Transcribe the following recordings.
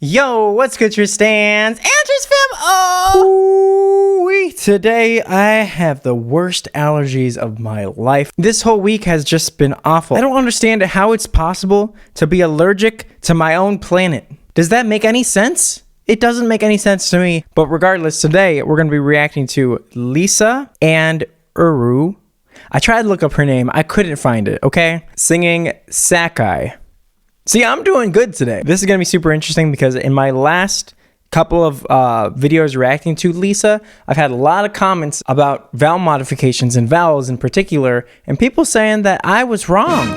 Yo, what's good, Tristans? And Trisfam! Oh! Today, I have the worst allergies of my life. This whole week has just been awful. I don't understand how it's possible to be allergic to my own planet. Does that make any sense? It doesn't make any sense to me. But regardless, today, we're going to be reacting to LiSA and Uru. I tried to look up her name. I couldn't find it, okay? Singing Saikai. See, I'm doing good today. This is going to be super interesting because in my last couple of videos reacting to LiSA, I've had a lot of comments about vowel modifications and vowels in particular, and people saying that I was wrong.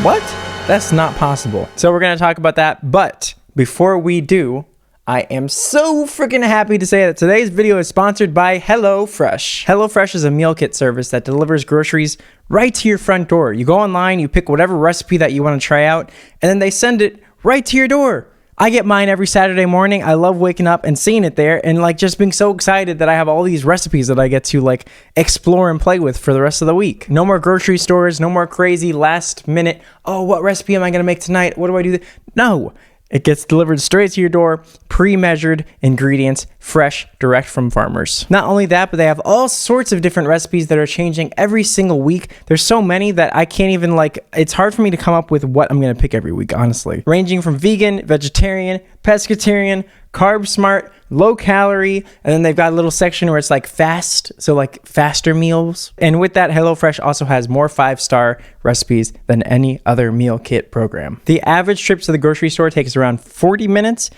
What? That's not possible. So we're going to talk about that, but before we do, I am so freaking happy to say that today's video is sponsored by HelloFresh. HelloFresh is a meal kit service that delivers groceries right to your front door. You go online, you pick whatever recipe that you want to try out, and then they send it right to your door. I get mine every Saturday morning. I love waking up and seeing it there and like just being so excited that I have all these recipes that I get to like explore and play with for the rest of the week. No more grocery stores, no more crazy last minute, oh, what recipe am I going to make tonight? What do I do? No. It gets delivered straight to your door, pre-measured ingredients, fresh, direct from farmers. Not only that, but they have all sorts of different recipes that are changing every single week. There's so many that I can't even it's hard for me to come up with what I'm gonna pick every week, honestly. Ranging from vegan, vegetarian, pescatarian, carb smart, low calorie, and then they've got a little section where it's like fast, so like faster meals. And with that, HelloFresh also has more 5-star recipes than any other meal kit program. The average trip to the grocery store takes around 40 minutes,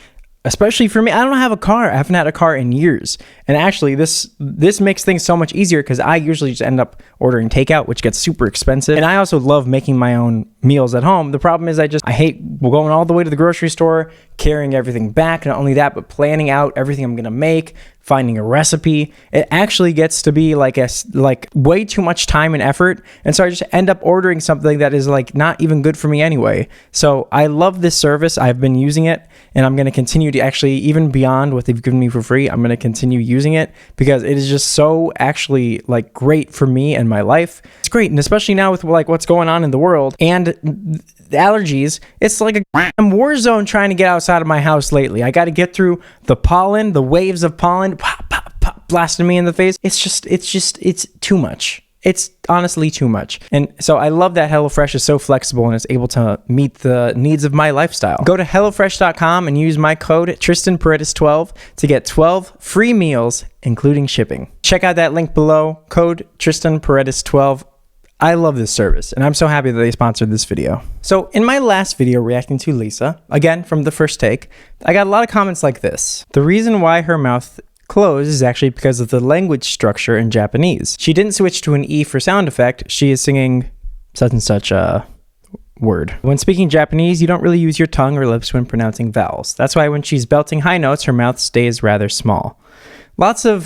especially for me. I don't have a car. I haven't had a car in years. And actually, this makes things so much easier because I usually just end up ordering takeout, which gets super expensive. And I also love making my own meals at home. The problem is I hate going all the way to the grocery store, carrying everything back. Not only that, but planning out everything I'm going to make, finding a recipe. It actually gets to be like way too much time and effort. And so I just end up ordering something that is like not even good for me anyway. So I love this service. I've been using it and I'm going to continue to actually, even beyond what they've given me for free, I'm going to continue using it because it is just so actually like great for me and my life. It's great. And especially now with like what's going on in the world and the allergies, it's like a war zone trying to get outside of my house lately. I got to get through the pollen, the waves of pollen, pop, pop, pop, blasting me in the face. It's too much. It's honestly too much. And so I love that HelloFresh is so flexible and is able to meet the needs of my lifestyle. Go to HelloFresh.com and use my code Tristan Paredes 12 to get 12 free meals, including shipping. Check out that link below, code Tristan Paredes 12. I love this service, and I'm so happy that they sponsored this video. So in my last video reacting to LiSA, again from the first take, I got a lot of comments like this. The reason why her mouth closed is actually because of the language structure in Japanese. She didn't switch to an E for sound effect. She is singing such and such a word. When speaking Japanese, you don't really use your tongue or lips when pronouncing vowels. That's why when she's belting high notes, her mouth stays rather small. Lots of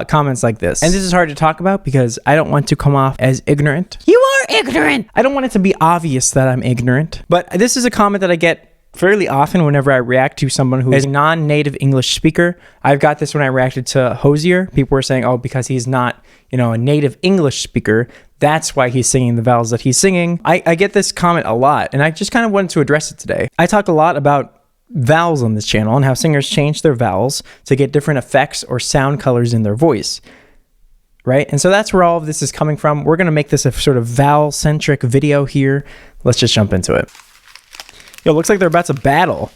comments like this. And this is hard to talk about because I don't want to come off as ignorant. You are ignorant! I don't want it to be obvious that I'm ignorant. But this is a comment that I get fairly often whenever I react to someone who is a non-native English speaker. I've got this when I reacted to Hosier. People were saying, oh, because he's not, a native English speaker, that's why he's singing the vowels that he's singing. I get this comment a lot, and I just kind of wanted to address it today. I talk a lot about vowels on this channel and how singers change their vowels to get different effects or sound colors in their voice, right? And so that's where all of this is coming from. We're going to make this a sort of vowel-centric video here. Let's just jump into it. Yo, looks like they're about to battle.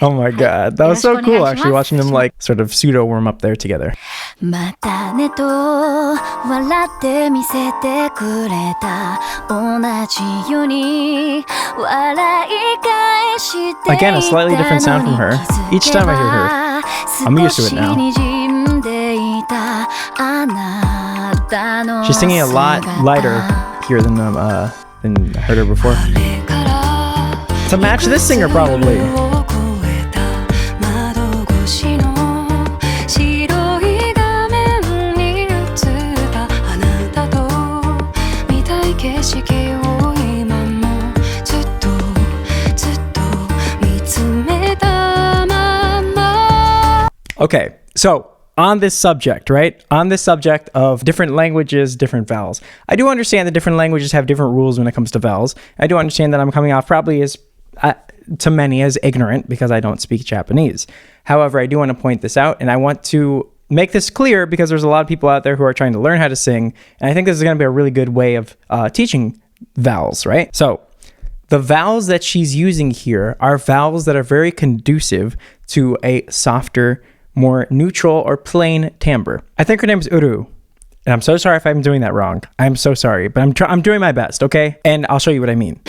Oh my god, that was so cool actually watching them like sort of pseudo warm up there together. Again, a slightly different sound from her. Each time I hear her, I'm used to it now. She's singing a lot lighter here than I heard her before. To match this singer, probably. Okay, so on this subject, right? On this subject of different languages, different vowels. I do understand that different languages have different rules when it comes to vowels. I do understand that I'm coming off probably as, to many, as ignorant because I don't speak Japanese. However, I do want to point this out, and I want to make this clear because there's a lot of people out there who are trying to learn how to sing, and I think this is going to be a really good way of teaching vowels, right? So the vowels that she's using here are vowels that are very conducive to a softer, more neutral or plain timbre. I think her name is Uru, and I'm so sorry if I'm doing that wrong. I'm so sorry, but I'm doing my best, okay? And I'll show you what I mean.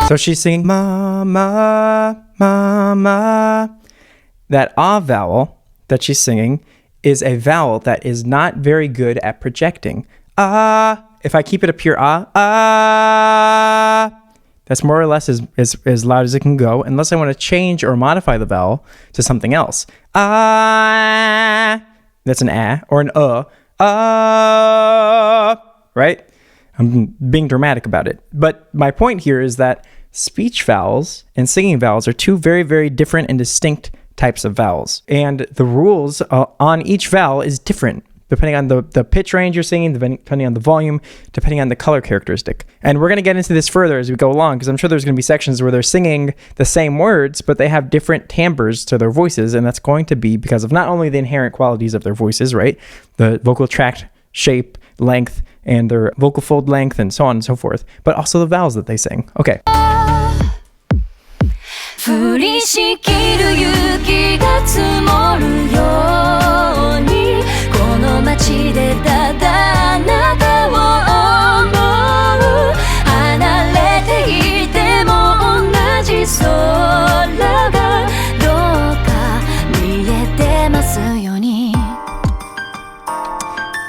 So she's singing ma ma ma ma. That ah vowel that she's singing is a vowel that is not very good at projecting. Ah, if I keep it a pure ah, that's more or less as loud as it can go, unless I want to change or modify the vowel to something else. Ah, that's an ah, or an right? I'm being dramatic about it. But my point here is that speech vowels and singing vowels are two very, very different and distinct types of vowels. And the rules on each vowel is different, depending on the pitch range you're singing, depending on the volume, depending on the color characteristic. And we're going to get into this further as we go along, because I'm sure there's going to be sections where they're singing the same words, but they have different timbres to their voices, and that's going to be because of not only the inherent qualities of their voices, right? The vocal tract shape, length, and their vocal fold length, and so on and so forth, but also the vowels that they sing. Okay.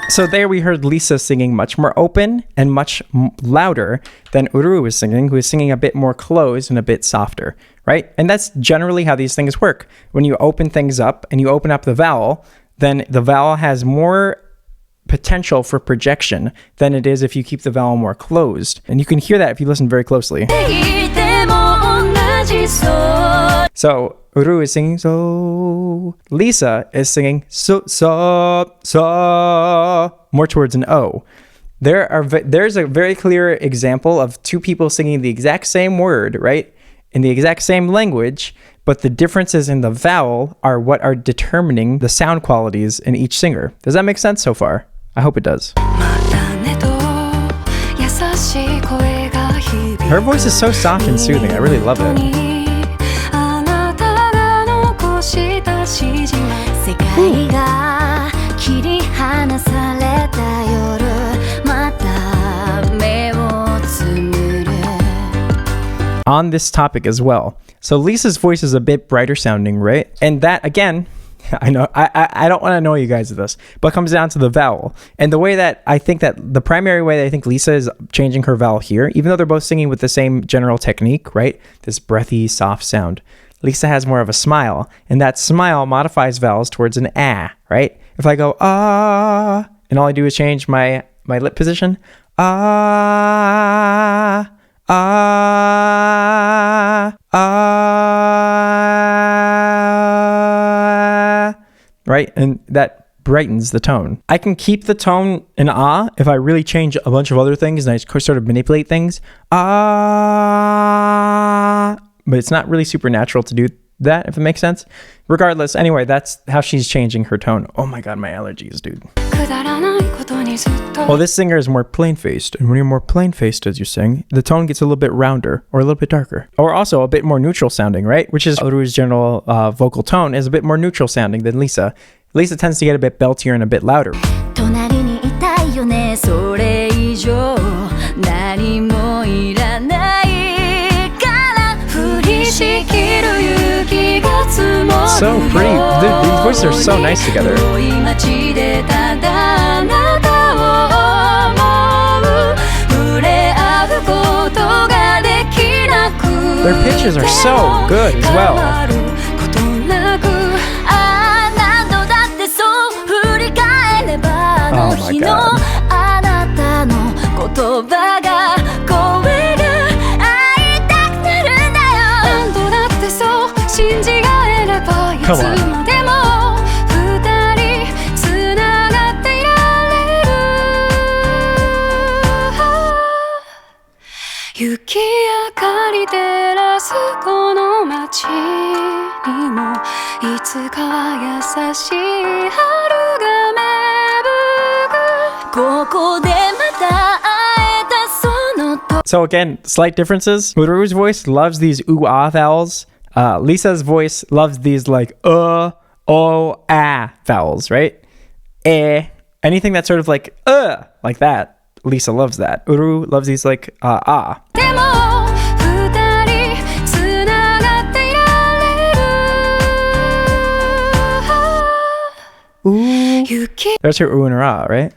So there we heard LiSA singing much more open and much louder than Uru was singing, who is singing a bit more closed and a bit softer, right? And that's generally how these things work. When you open things up and you open up the vowel, then the vowel has more potential for projection than it is if you keep the vowel more closed. And you can hear that if you listen very closely. So Uru is singing so, LiSA is singing so, more towards an O. There's a very clear example of two people singing the exact same word, right? In the exact same language, but the differences in the vowel are what are determining the sound qualities in each singer. Does that make sense so far? I hope it does. Her voice is so soft and soothing. I really love it. On this topic as well. So LiSA's voice is a bit brighter sounding, right? And that, again, I know I don't want to annoy you guys with this, but it comes down to the vowel. And the way that I think that the primary way that I think LiSA is changing her vowel here, even though they're both singing with the same general technique, right? This breathy, soft sound. LiSA has more of a smile, and that smile modifies vowels towards an ah, right? If I go ah, and all I do is change my lip position, ah, ah, ah, right? And that brightens the tone. I can keep the tone in ah if I really change a bunch of other things and I sort of manipulate things. Ah, but it's not really supernatural to do that, if it makes sense. Regardless, anyway, that's how she's changing her tone. Oh my god, my allergies, dude. Well, this singer is more plain-faced, and when you're more plain-faced as you sing, the tone gets a little bit rounder or a little bit darker, or also a bit more neutral sounding, right? Which is Uru's general vocal tone is a bit more neutral sounding than LiSA. LiSA tends to get a bit beltier and a bit louder. So pretty. These voices are so nice together. Their pitches are so good as well. Oh my god. Come on. So again, slight differences. Uru's voice loves these ooh-ah vowels. LiSA's voice loves these like oh, ah vowels, right? Anything that's sort of like that. LiSA loves that. Uru loves these like ah. Ooh. There's her ooh and her ah, right?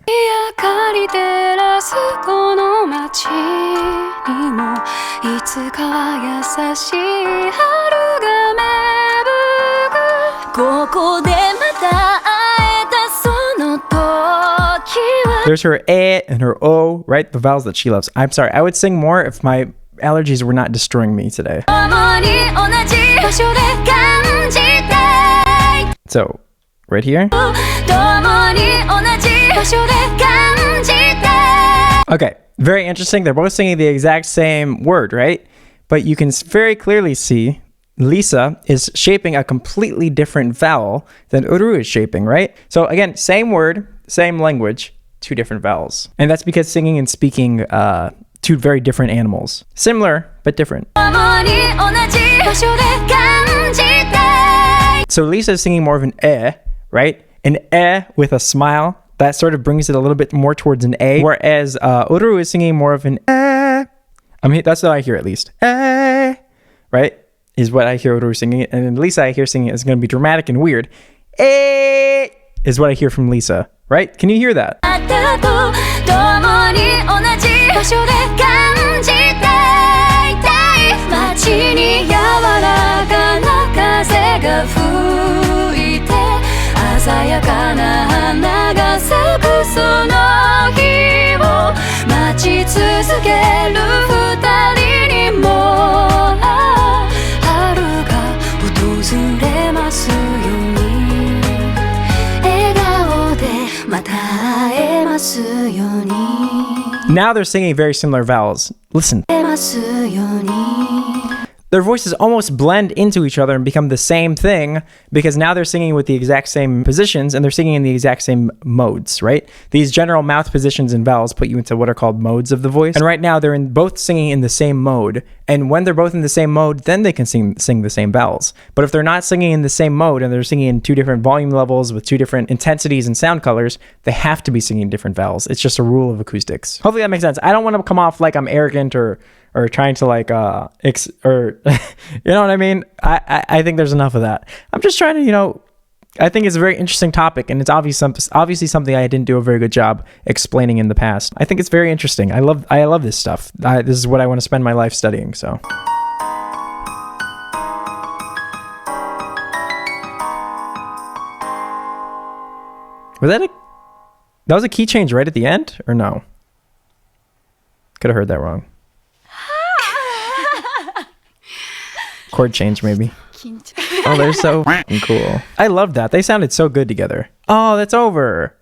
There's her and her o, right? The vowels that she loves. I'm sorry, I would sing more if my allergies were not destroying me today. So, right here. Okay, very interesting. They're both singing the exact same word, right? But you can very clearly see LiSA is shaping a completely different vowel than Uru is shaping, right? So again, same word, same language, two different vowels. And that's because singing and speaking two very different animals. Similar, but different. So LiSA is singing more of an right? An with a smile. That sort of brings it a little bit more towards an A. Whereas Uru is singing more of an I mean, that's what I hear at least. Right? Is what I hear Uru singing. And then LiSA I hear singing is going to be dramatic and weird. Is what I hear from LiSA. Right? Can you hear that? Now they're singing very similar vowels. Listen. Their voices almost blend into each other and become the same thing because now they're singing with the exact same positions and they're singing in the exact same modes, right? These general mouth positions and vowels put you into what are called modes of the voice. And right now they're both singing in the same mode. And when they're both in the same mode, then they can sing the same vowels. But if they're not singing in the same mode and they're singing in two different volume levels with two different intensities and sound colors, they have to be singing different vowels. It's just a rule of acoustics. Hopefully that makes sense. I don't want to come off like I'm arrogant or trying to like, you know what I mean? I think there's enough of that. I'm just trying to, I think it's a very interesting topic and it's obviously something I didn't do a very good job explaining in the past. I think it's very interesting. I love this stuff. This is what I want to spend my life studying, so. That was a key change right at the end, or no? Could have heard that wrong. Chord change, maybe. Oh, they're so cool. I love that. They sounded so good together. Oh, that's over.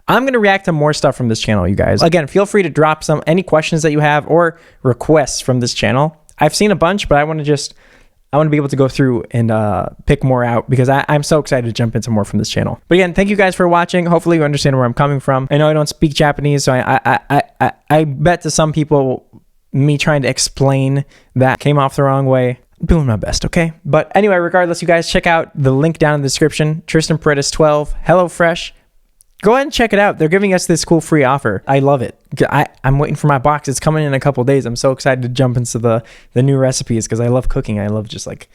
I'm going to react to more stuff from this channel, you guys. Again, feel free to drop any questions that you have or requests from this channel. I've seen a bunch, but I want to be able to go through and pick more out because I'm so excited to jump into more from this channel. But again, thank you guys for watching. Hopefully you understand where I'm coming from. I know I don't speak Japanese, so I bet to some people, me trying to explain that came off the wrong way. Doing my best, okay? But anyway, regardless, you guys check out the link down in the description. Tristan Paredes 12, HelloFresh. Go ahead and check it out. They're giving us this cool free offer. I love it. I'm waiting for my box. It's coming in a couple days. I'm so excited to jump into the new recipes because I love cooking. I love just like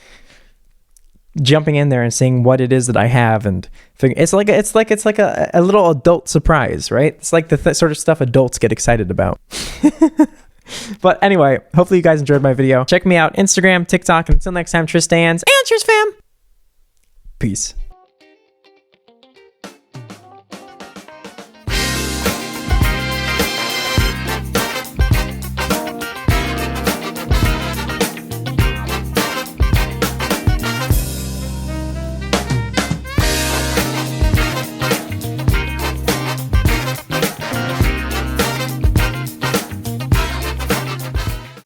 jumping in there and seeing what it is that I have and it's like a little adult surprise, right? It's like the sort of stuff adults get excited about. But anyway, hopefully you guys enjoyed my video. Check me out Instagram, TikTok, and until next time, Tristans and Tris fam. Peace.